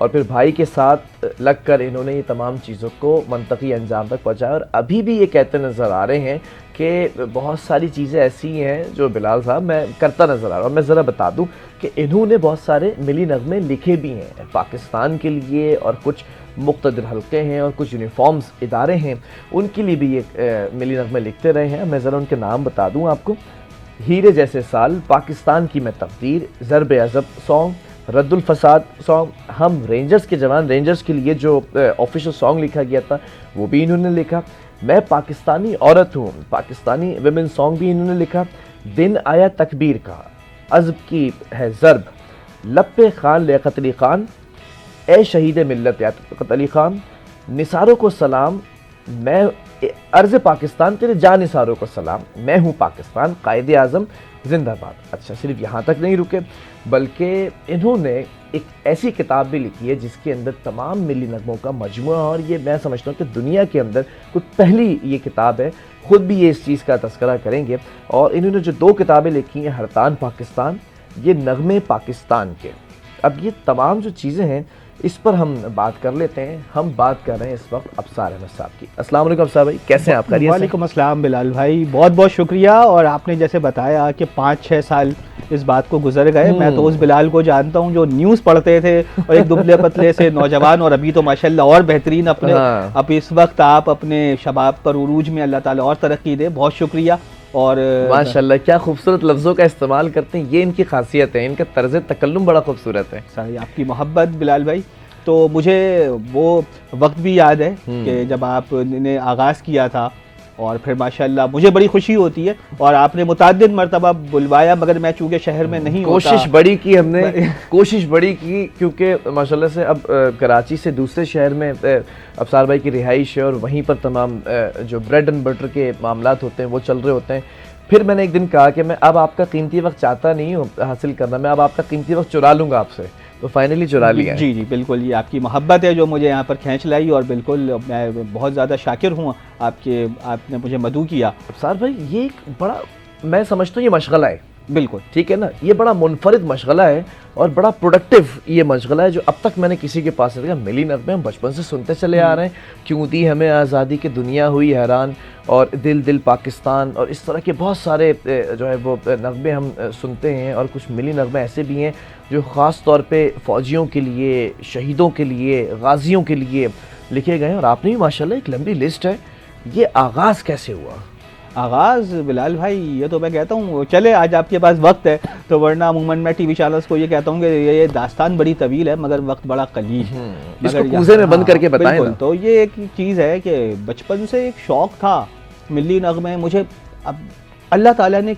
اور پھر بھائی کے ساتھ لگ کر انہوں نے یہ تمام چیزوں کو منطقی انجام تک پہنچایا، اور ابھی بھی یہ کہتے نظر آ رہے ہیں کہ بہت ساری چیزیں ایسی ہیں جو بلال صاحب میں کرتا نظر آ رہا ہوں. میں ذرا بتا دوں کہ انہوں نے بہت سارے ملی نغمے لکھے بھی ہیں پاکستان کے لیے، اور کچھ مقتدر حلقے ہیں اور کچھ یونیفارمز ادارے ہیں ان کے لیے بھی یہ ملی نغمے لکھتے رہے ہیں. میں ذرا ان کے نام بتا دوں آپ کو: ہیرے جیسے سال، پاکستان کی میں تقدیر، ضرب عذب سانگ، رد الفساد سانگ، ہم رینجرز کے جوان، رینجرز کے لیے جو آفیشل سانگ لکھا گیا تھا وہ بھی انہوں نے لکھا. میں پاکستانی عورت ہوں، پاکستانی ویمن سانگ بھی انہوں نے لکھا. دن آیا تکبیر کا، عذب کی ہے ضرب، لب پہ خان لیاقت علی خان، اے شہید ملت لیاقت علی خان، نثاروں کو سلام، میں عرض پاکستان تیرے جاں نثاروں کو سلام، میں ہوں پاکستان قائد اعظم زندہ باد. اچھا، صرف یہاں تک نہیں رکے بلکہ انہوں نے ایک ایسی کتاب بھی لکھی ہے جس کے اندر تمام ملی نغموں کا مجموعہ، اور یہ میں سمجھتا ہوں کہ دنیا کے اندر کوئی پہلی یہ کتاب ہے. خود بھی یہ اس چیز کا تذکرہ کریں گے. اور انہوں نے جو 2 کتابیں لکھی ہیں، ہرتان پاکستان، یہ نغمے پاکستان کے. اب یہ تمام جو چیزیں ہیں اس پر ہم بات کر لیتے ہیں. ہم بات کر رہے ہیں اس وقت ابصار احمد صاحب کی. السلام علیکم ابصار بھائی، کیسے ہیں آپ؟ خیریت سے؟ وعلیکم السلام بلال بھائی، بہت بہت شکریہ. اور آپ نے جیسے بتایا کہ 5-6 سال اس بات کو گزر گئے، میں تو اس بلال کو جانتا ہوں جو نیوز پڑھتے تھے اور ایک دبلے پتلے سے نوجوان، اور ابھی تو ماشاءاللہ اور بہترین اپنے اب اس وقت آپ اپنے شباب پر عروج میں، اللہ تعالیٰ اور ترقی دے. بہت شکریہ. اور ماشاءاللہ کیا خوبصورت لفظوں کا استعمال کرتے ہیں، یہ ان کی خاصیت ہے، ان کا طرز تکلم بڑا خوبصورت ہے. ساری آپ کی محبت بلال بھائی. تو مجھے وہ وقت بھی یاد ہے کہ جب آپ نے آغاز کیا تھا، اور پھر ماشاءاللہ مجھے بڑی خوشی ہوتی ہے، اور آپ نے متعدد مرتبہ بلوایا، مگر میں چونکہ شہر میں نہیں ہوتا، کوشش بڑی کی ہم نے، کوشش بڑی کی، کیونکہ ماشاءاللہ سے اب کراچی سے دوسرے شہر میں ابصار بھائی کی رہائش ہے، اور وہیں پر تمام جو بریڈ اینڈ بٹر کے معاملات ہوتے ہیں وہ چل رہے ہوتے ہیں. پھر میں نے ایک دن کہا کہ میں اب آپ کا قیمتی وقت چاہتا نہیں ہوں حاصل کرنا، میں اب آپ کا قیمتی وقت چرا لوں گا آپ سے. تو فائنلی چرا لیا. جی جی بالکل، یہ آپ کی محبت ہے جو مجھے یہاں پر کھینچ لائی، اور بالکل میں بہت زیادہ شاکر ہوں آپ نے مجھے مدعو کیا. ابصار بھائی یہ ایک بڑا، میں سمجھتا ہوں یہ مشغلہ ہے. بالکل ٹھیک ہے نا، یہ بڑا منفرد مشغلہ ہے اور بڑا پروڈکٹیو یہ مشغلہ ہے جو اب تک میں نے کسی کے پاس نہیں. ملی نغمے ہم بچپن سے سنتے چلے آ رہے ہیں، کیوں دی ہمیں آزادی کی دنیا ہوئی حیران، اور دل دل پاکستان، اور اس طرح کے بہت سارے جو ہے وہ نغمے ہم سنتے ہیں. اور کچھ ملی نغمے ایسے بھی ہیں جو خاص طور پہ فوجیوں کے لیے، شہیدوں کے لیے، غازیوں کے لیے لکھے گئے ہیں. اور آپ نے بھی ماشاءاللہ ایک لمبی لسٹ ہے. یہ آغاز کیسے ہوا؟ آغاز بلال بھائی، یہ تو میں کہتا ہوں چلے آج آپ کے پاس وقت ہے تو، ورنہ عموماً میں ٹی وی چینلز کو یہ کہتا ہوں کہ یہ داستان بڑی طویل ہے مگر وقت بڑا قلیل. اس کو کوزے میں بند کر کے بتائیں. بالکل. تو یہ ایک چیز ہے کہ بچپن سے ایک شوق تھا ملی نغمے. مجھے اب اللہ تعالیٰ نے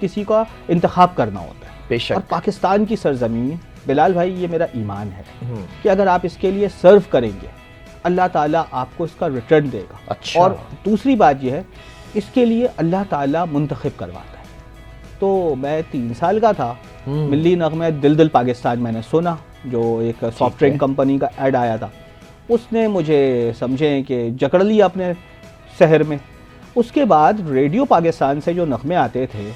کسی کا انتخاب کرنا ہوتا ہے، بے شک، اور پاکستان کی سرزمین بلال بھائی یہ میرا ایمان ہے کہ اگر آپ اس کے لیے سرو کریں گے اللہ تعالیٰ آپ کو اس کا ریٹرن دے گا. اچھا. اور دوسری بات یہ ہے اس کے لیے اللہ تعالیٰ منتخب کرواتا ہے. تو میں 3 سال کا تھا، ملی نغمے دل دل پاکستان میں نے سنا، جو ایک سافٹ ڈرنک کمپنی کا ایڈ آیا تھا، اس نے مجھے سمجھیں کہ جکڑ لیا اپنے شہر میں. اس کے بعد ریڈیو پاکستان سے جو نغمے آتے تھے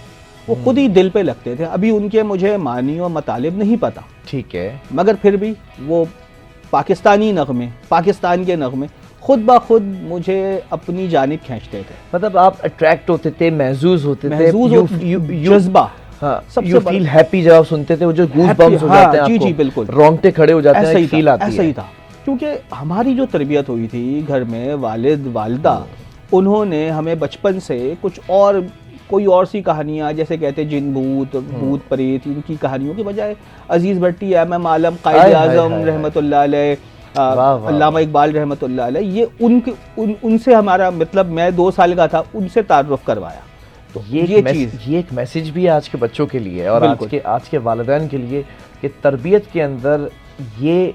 وہ خود ہی دل پہ لگتے تھے. ابھی ان کے مجھے معنی و مطالب نہیں پتہ، ٹھیک ہے، مگر پھر بھی وہ پاکستانی نغمے، پاکستان کے نغمے خود بخود مجھے اپنی جانب کھینچتے تھے. مطلب آپ اٹریکٹ ہوتے تھے، محظوظ ہوتے تھے، جذبہ. ہاں، یو فیل ہیپی جب آپ سنتے تھے، وہ جو گوز بمپس ہو جاتے ہیں، جی جی بالکل، رونگٹے کھڑے ہو جاتے ہیں، فیل آتی ہے. ایسا ہی تھا، کیونکہ ہماری جو تربیت ہوئی تھی گھر میں، والد والدہ انہوں نے ہمیں بچپن سے کچھ اور کوئی اور سی کہانیاں، جیسے کہتے جن بھوت بھوت پریت، ان کی کہانیوں کے بجائے عزیز بھٹی، ایم ایم عالم، قائد اعظم رحمۃ اللہ علیہ، علامہ اقبال رحمۃ اللہ علیہ، یہ ان سے ہمارا مطلب، میں 2 سال کا تھا، ان سے تعارف کروایا. تو یہ ایک میسج بھی آج کے بچوں کے لیے اور آج کے والدین کے لیے کہ تربیت کے اندر یہ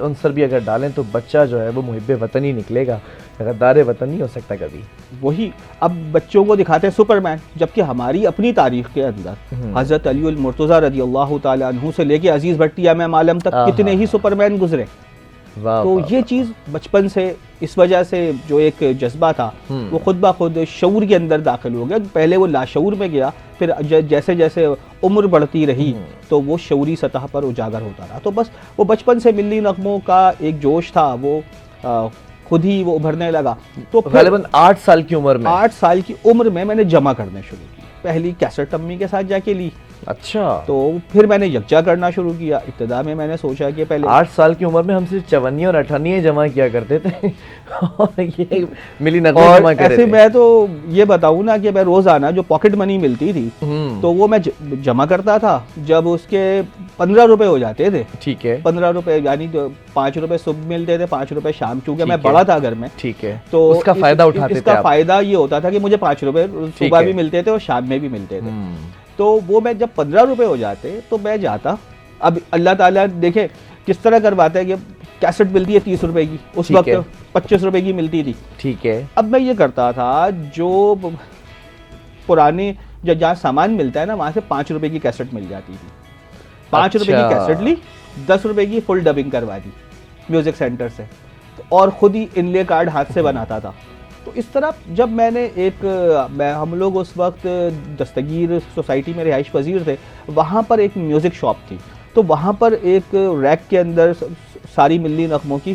عنصر بھی اگر ڈالیں تو بچہ جو ہے وہ محب وطن ہی نکلے گا، غدار وطن نہیں ہو سکتا کبھی. وہی اب بچوں کو دکھاتے ہیں سپر مین، جبکہ ہماری اپنی تاریخ کے اندر حضرت علی المرتضیٰ رضی اللہ تعالیٰ عنہ سے لے کے عزیز بھٹی، ایم ایم عالم تک کتنے ہی سپر مین گزرے. تو یہ چیز بچپن سے اس وجہ سے جو ایک جذبہ تھا وہ خود بخود شعور کے اندر داخل ہو گیا. پہلے وہ لاشعور میں گیا, پھر جیسے جیسے عمر بڑھتی رہی تو وہ شعوری سطح پر اجاگر ہوتا رہا. تو بس وہ بچپن سے ملی نغموں کا ایک جوش تھا, وہ خود ہی وہ ابھرنے لگا. تو غالباً 8 سال کی عمر میں 8 سال کی عمر میں میں نے جمع کرنے شروع کی. پہلی کیسٹ امی کے ساتھ جا کے لی. اچھا. تو پھر میں نے یکجا کرنا شروع کیا. ابتدا میں نے سوچا کہ پہلے 8 سال کی عمر میں ہم صرف 54 اور 98 جمع کیا کرتے تھے اور یہ ملی نغمے جمع کرتے تھے. میں تو یہ بتاؤں نا کہ میں روزانہ جو پاکٹ منی ملتی تھی تو وہ میں جمع کرتا تھا. جب اس کے 15 روپے ہو جاتے تھے, ٹھیک ہے, 15 روپے یعنی 5 روپے صبح ملتے تھے, 5 روپے شام, چونکہ میں بڑا تھا گھر میں, ٹھیک ہے, تو اس کا فائدہ اٹھاتے تھے. اس کا فائدہ یہ ہوتا تھا کہ مجھے 5 روپے صبح بھی ملتے تھے اور شام میں بھی ملتے تھے. تو وہ میں جب 15 روپے ہو جاتے تو میں جاتا. اب اللہ تعالیٰ دیکھیں کس طرح کرواتا ہے کہ کیسٹ ملتی ہے 30 روپے کی, اس وقت 25 روپے کی ملتی تھی. ٹھیک ہے. اب میں یہ کرتا تھا جو پرانے جہاں سامان ملتا ہے نا وہاں سے 5 روپے کی کیسٹ مل جاتی تھی. 5 روپے کی کیسٹ لی, 10 روپے کی فل ڈبنگ کروا دی میوزک سینٹر سے, اور خود ہی انلے کارڈ ہاتھ سے بناتا تھا. تو اس طرح جب میں نے ہم لوگ اس وقت دستگیر سوسائٹی میں رہائش پذیر تھے, وہاں پر ایک میوزک شاپ تھی. تو وہااں پر ایک ریک کے اندر ساری ملی نغموں کی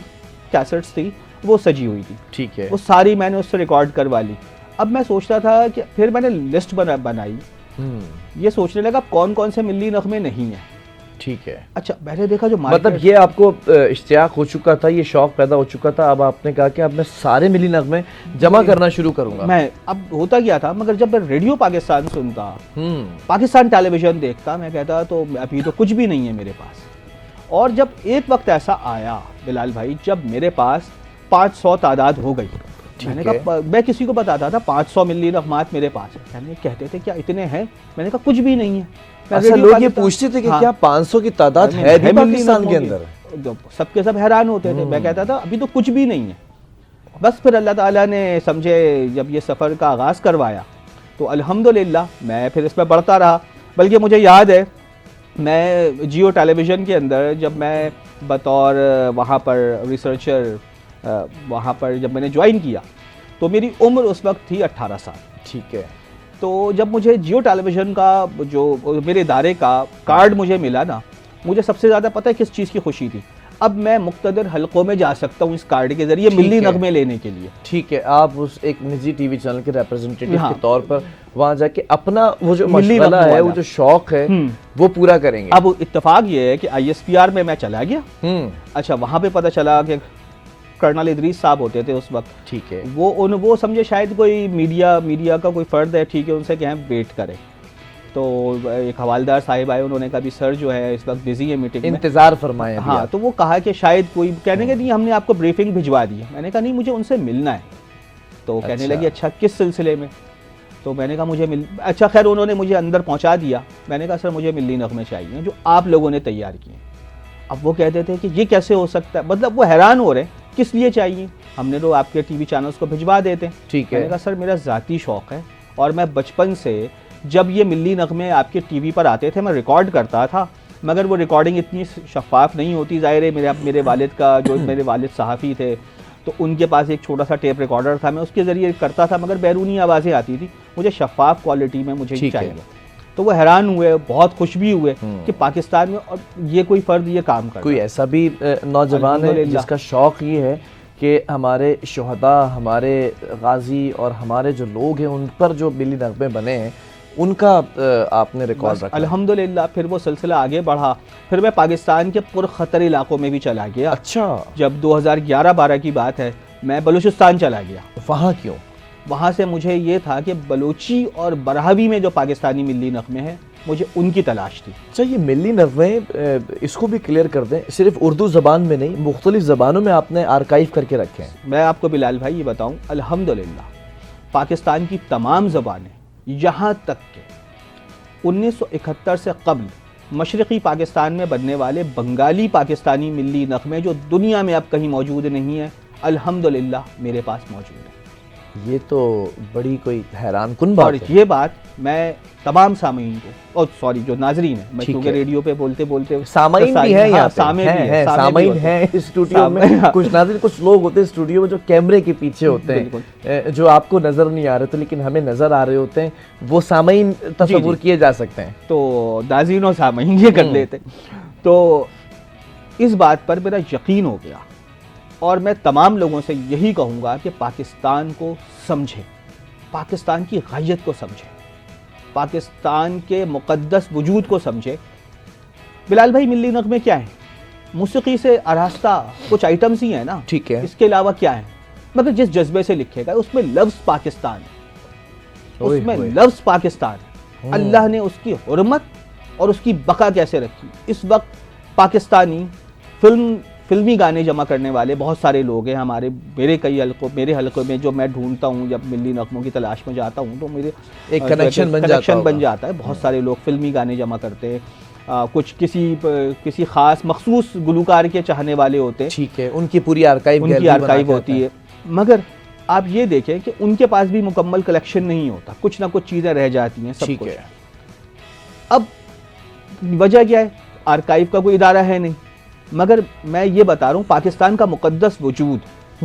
کیسٹس تھی, وہ سجی ہوئی تھی. ٹھیک ہے. وہ ساری میں نے اس سے ریکارڈ کروا لی. اب میں سوچتا تھا کہ پھر میں نے لسٹ بنائی, یہ سوچنے لگا کون کون سے ملی نغمے نہیں ہیں. ٹھیک ہے. اچھا میں نے دیکھا جو مطلب یہ آپ کو اشتیاق ہو چکا تھا, یہ شوق پیدا ہو چکا تھا, اب آپ نے کہا کہ اب میں سارے ملی نغمے جمع کرنا شروع کروں گا. میں اب ہوتا کیا تھا, مگر جب میں ریڈیو پاکستان سنتا, پاکستان ٹیلی ویژن دیکھتا, میں کہتا تو ابھی تو کچھ بھی نہیں ہے میرے پاس. اور جب ایک وقت ایسا آیا بلال بھائی جب میرے پاس 500 تعداد ہو گئی, میں نے کہا, میں کسی کو بتاتا تھا 500 ملی نغمات میرے پاس ہیں, یعنی کہتے تھے کیا اتنے ہیں, میں نے کہا کچھ بھی نہیں ہے. ایسا لوگ یہ پوچھتے تھے کہ کیا 500 کی تعداد ہے بھی پاکستان کے اندر؟ سب کے سب حیران ہوتے تھے. میں کہتا تھا ابھی تو کچھ بھی نہیں ہے. بس پھر اللہ تعالیٰ نے سمجھے جب یہ سفر کا آغاز کروایا تو الحمدللہ میں پھر اس میں بڑھتا رہا. بلکہ مجھے یاد ہے میں جیو ٹیلی ویژن کے اندر جب میں بطور وہاں پر ریسرچر وہاں پر جب میں نے جوائن کیا تو میری عمر اس وقت تھی 18 سال. ٹھیک ہے. تو جب مجھے جیو ٹیلی ویژن کا جو میرے ادارے کا کارڈ مجھے ملا نا, مجھے سب سے زیادہ پتہ ہے کس چیز کی خوشی تھی, اب میں مقتدر حلقوں میں جا سکتا ہوں اس کارڈ کے ذریعے ملی نغمے لینے کے لیے. ٹھیک ہے. آپ اس ایک نجی ٹی وی چینل کے ریپرزنٹیٹیو کے طور پر وہاں جا کے اپنا وہ جو مشغلہ ہے, وہ جو شوق ہے وہ پورا کریں گے. اب اتفاق یہ ہے کہ ISPR میں چلا گیا. اچھا وہاں پہ پتہ چلا کہ کرنل ادریس صاحب ہوتے تھے اس وقت. ٹھیک ہے. وہ سمجھے شاید کوئی میڈیا کا کوئی فرد ہے, ٹھیک ہے, ان سے کہیں ویٹ کرے. تو ایک حوالدار صاحب آئے, انہوں نے کہا بھی سر جو ہے اس وقت بزی ہے میٹنگ میں, انتظار فرمائیں. ہاں, تو وہ کہا کہ شاید کوئی کہنے کے نہیں, ہم نے آپ کو بریفنگ بھجوا دی ہے. میں نے کہا نہیں مجھے ان سے ملنا ہے. تو کہنے لگی اچھا کس سلسلے میں. تو میں نے کہا مجھے اچھا خیر انہوں نے مجھے اندر پہنچا دیا. میں نے کہا سر مجھے ملی نغمے چاہیے جو آپ لوگوں نے تیار کیے. اب وہ کہتے تھے کہ یہ کیسے ہو سکتا ہے, مطلب وہ حیران ہو رہے کس لیے چاہیے, ہم نے تو آپ کے ٹی وی چینلز کو بھجوا دیتے. ٹھیک ہے. میں نے کہا سر میرا ذاتی شوق ہے, اور میں بچپن سے جب یہ ملی نغمے آپ کے ٹی وی پر آتے تھے میں ریکارڈ کرتا تھا, مگر وہ ریکارڈنگ اتنی شفاف نہیں ہوتی. ظاہر ہے میرے والد کا جو میرے والد صحافی تھے تو ان کے پاس ایک چھوٹا سا ٹیپ ریکارڈر تھا, میں اس کے ذریعے کرتا تھا, مگر بیرونی آوازیں آتی تھی. مجھے شفاف کوالٹی میں مجھے چاہیے. تو وہ حیران ہوئے, بہت خوش بھی ہوئے کہ پاکستان میں اور یہ کوئی فرد یہ کام کرتا. کوئی ایسا بھی نوجوان ہے جس کا شوق یہ ہے کہ ہمارے شہداء, ہمارے غازی اور ہمارے جو لوگ ہیں ان پر جو ملی نغمے بنے ہیں ان کا آپ نے ریکارڈ رکھا؟ الحمدللہ پھر وہ سلسلہ آگے بڑھا. پھر میں پاکستان کے پرخطر علاقوں میں بھی چلا گیا. اچھا. جب 2011-12 کی بات ہے, میں بلوچستان چلا گیا. وہاں کیوں؟ وہاں سے مجھے یہ تھا کہ بلوچی اور براہوی میں جو پاکستانی ملی نغمے ہیں مجھے ان کی تلاش تھی. اچھا, یہ ملی نغمے اس کو بھی کلیئر کر دیں, صرف اردو زبان میں نہیں مختلف زبانوں میں آپ نے آرکائیو کر کے رکھے ہیں. میں آپ کو بلال بھائی یہ بتاؤں, الحمدللہ پاکستان کی تمام زبانیں, یہاں تک کہ 1971 سے قبل مشرقی پاکستان میں بننے والے بنگالی پاکستانی ملی نغمے جو دنیا میں اب کہیں موجود نہیں ہیں, الحمدللہ میرے پاس موجود ہیں. یہ تو بڑی کوئی حیران کن بات اور ہے. یہ بات میں تمام سامعین کو، اور سوری جو ناظرین ہیں، میں کیونکہ ریڈیو پہ بولتے سامعین بھی ہیں یہاں پہ، سامعین ہیں اسٹوڈیو میں. کچھ ناظرین، کچھ لوگ ہوتے ہیں اسٹوڈیو میں جو کیمرے کے پیچھے ہوتے ہیں، جو آپ کو نظر نہیں آ رہے تھے لیکن ہمیں نظر آ رہے ہوتے ہیں، وہ سامعین تصور کیے جا سکتے ہیں. تو ناظرین اور سامعین یہ کر لیتے. تو اس بات پر میرا یقین ہو گیا، اور میں تمام لوگوں سے یہی کہوں گا کہ پاکستان کو سمجھے، پاکستان کی غائیت کو سمجھے، پاکستان کے مقدس وجود کو سمجھے. بلال بھائی، ملی نغمے کیا ہیں؟ موسیقی سے آراستہ کچھ آئٹمز ہی ہیں نا، ٹھیک ہے. اس کے علاوہ کیا ہے؟ مگر جس جذبے سے لکھے گا اس میں لفظ پاکستان ہے، اس میں لفظ پاکستان ہے. اللہ نے اس کی حرمت اور اس کی بقا کیسے رکھی. اس وقت پاکستانی فلمی گانے جمع کرنے والے بہت سارے لوگ ہیں ہمارے. میرے حلقوں میں جو میں ڈھونڈتا ہوں، جب ملی نغموں کی تلاش میں جاتا ہوں تو میرے ایک کنیکشن بن جاتا ہے. بہت سارے لوگ فلمی گانے جمع کرتے ہیں، کچھ کسی خاص مخصوص گلوکار کے چاہنے والے ہوتے ہیں. ٹھیک ہے، ان کی پوری آرکائیو ہوتی ہے. مگر آپ یہ دیکھیں کہ ان کے پاس بھی مکمل کلیکشن نہیں ہوتا، کچھ نہ کچھ چیزیں رہ جاتی ہیں. سب کچھ. اب وجہ کیا ہے؟ آرکائیو کا کوئی ادارہ ہے نہیں. مگر میں یہ بتا رہا ہوں، پاکستان کا مقدس وجود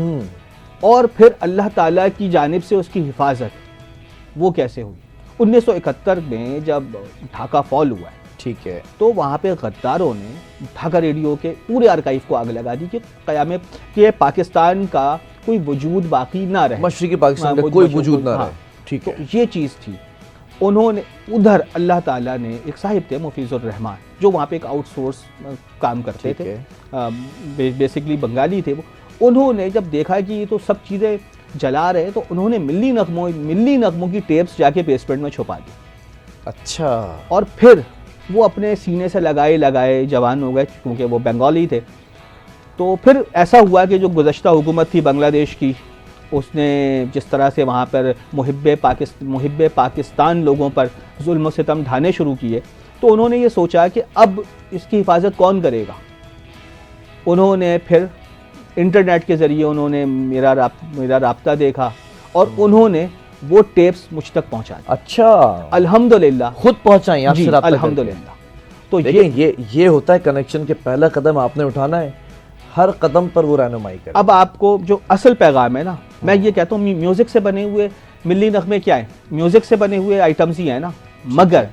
اور پھر اللہ تعالیٰ کی جانب سے اس کی حفاظت، وہ کیسے ہوئی؟ 1971 میں جب ڈھاکہ فال ہوا ہے، ٹھیک ہے، تو وہاں پہ غداروں نے ڈھاکہ ریڈیو کے پورے آرکائیو کو آگ لگا دی کہ پاکستان کا کوئی وجود باقی نہ رہے، مشرقی پاکستان کا کوئی وجود نہ رہے. ٹھیک ہے. تو یہ چیز تھی. انہوں نے ادھر اللہ تعالیٰ نے ایک صاحب تھے مفیظ الرحمان، جو وہاں پہ ایک آؤٹ سورس کام کرتے تھے، بیسکلی بنگالی تھے وہ. انہوں نے جب دیکھا کہ یہ تو سب چیزیں جلا رہے، تو انہوں نے ملی نغموں کی ٹیپس جا کے بیسمنٹ میں چھپا دی. اچھا. اور پھر وہ اپنے سینے سے لگائے جوان ہو گئے، کیونکہ وہ بنگالی تھے. تو پھر ایسا ہوا کہ جو گزشتہ حکومت تھی بنگلہ دیش کی، اس نے جس طرح سے وہاں پر محب پاکستان لوگوں پر ظلم و ستم ڈھانے شروع کیے، تو انہوں نے یہ سوچا کہ اب اس کی حفاظت کون کرے گا. انہوں نے پھر انٹرنیٹ کے ذریعے انہوں نے میرا رابطہ دیکھا اور انہوں نے وہ ٹیپس مجھ تک پہنچا دی. اچھا. الحمدللہ خود پہنچائیں آپ سے رابطہ. الحمدللہ. تو یہ ہوتا ہے کنیکشن کے پہلا قدم آپ نے اٹھانا ہے، ہر قدم پر وہ رہنمائی کرے. اب آپ کو جو اصل پیغام ہے نا، میں یہ کہتا ہوں میوزک سے بنے ہوئے ملی نغمے کیا ہیں؟ میوزک سے بنے ہوئے آئٹمز ہی ہیں نا. مگر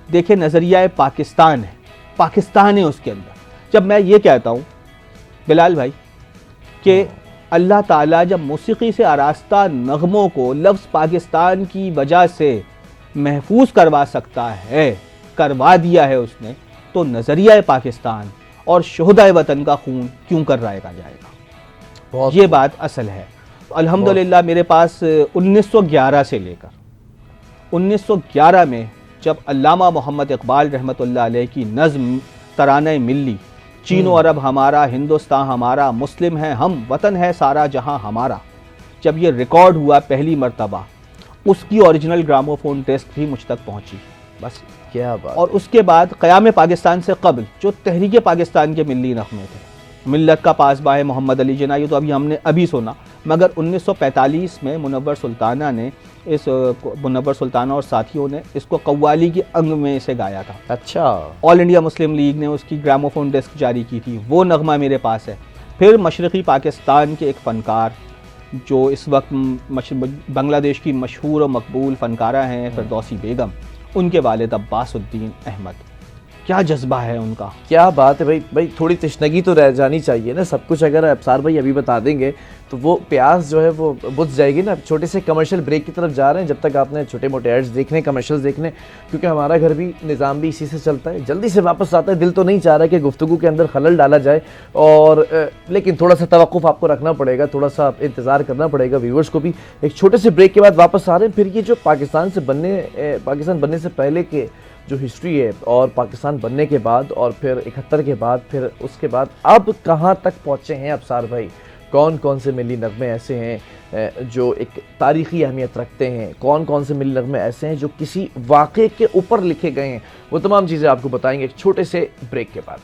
دیکھیں، نظریہ پاکستان ہے، پاکستان ہے اس کے اندر. جب میں یہ کہتا ہوں بلال بھائی کہ اللہ تعالیٰ جب موسیقی سے آراستہ نغموں کو لفظ پاکستان کی وجہ سے محفوظ کروا سکتا ہے، کروا دیا ہے اس نے، تو نظریہ پاکستان اور شہدائے وطن کا خون کیوں کر رائے گا جائے گا؟ یہ بات اصل ہے. الحمدللہ میرے پاس 1911 سے لے کر 1911 میں جب علامہ محمد اقبال رحمۃ اللہ علیہ کی نظم ترانہ ملی، چین و عرب ہمارا، ہندوستان ہمارا، مسلم ہے ہم، وطن ہے سارا جہاں ہمارا، جب یہ ریکارڈ ہوا پہلی مرتبہ، اس کی اوریجنل گراموفون ڈسک بھی مجھ تک پہنچی. بس کیا بات. اور اس کے بعد قیام پاکستان سے قبل جو تحریک پاکستان کے ملی نغمے تھے، ملت کا پاسباں ہے محمد علی جناح، یہ تو ہم نے ابھی سنا. مگر 1945 میں منور سلطانہ اور ساتھیوں نے اس کو قوالی کی انگ میں سے گایا تھا. اچھا. آل انڈیا مسلم لیگ نے اس کی گراموفون ڈسک جاری کی تھی، وہ نغمہ میرے پاس ہے. پھر مشرقی پاکستان کے ایک فنکار جو اس وقت بنگلہ دیش کی مشہور و مقبول فنکارہ ہیں فردوسی بیگم، ان کے والد عباس الدین احمد، کیا جذبہ ہے ان کا. کیا بات ہے بھائی تھوڑی تشنگی تو رہ جانی چاہیے نا. سب کچھ اگر ابصار بھائی ابھی بتا دیں گے تو وہ پیاس جو ہے وہ بجھ جائے گی نا. چھوٹے سے کمرشل بریک کی طرف جا رہے ہیں، جب تک آپ نے چھوٹے موٹے ایڈز دیکھنے، کمرشلز دیکھنے، کیونکہ ہمارا گھر بھی نظام بھی اسی سے چلتا ہے. جلدی سے واپس آتا ہے، دل تو نہیں چاہ رہا کہ گفتگو کے اندر خلل ڈالا جائے، اور لیکن تھوڑا سا توقف آپ کو رکھنا پڑے گا، تھوڑا سا انتظار کرنا پڑے گا ویورز کو بھی. ایک چھوٹے سے بریک کے بعد واپس آ رہے ہیں. پھر یہ جو پاکستان بننے سے پہلے کے جو ہسٹری ہے، اور پاکستان بننے کے بعد، اور پھر 71 کے بعد، پھر اس کے بعد اب کہاں تک پہنچے ہیں ابصار بھائی؟ کون کون سے ملی نغمے ایسے ہیں جو ایک تاریخی اہمیت رکھتے ہیں؟ کون کون سے ملی نغمے ایسے ہیں جو کسی واقعے کے اوپر لکھے گئے ہیں؟ وہ تمام چیزیں آپ کو بتائیں گے ایک چھوٹے سے بریک کے بعد.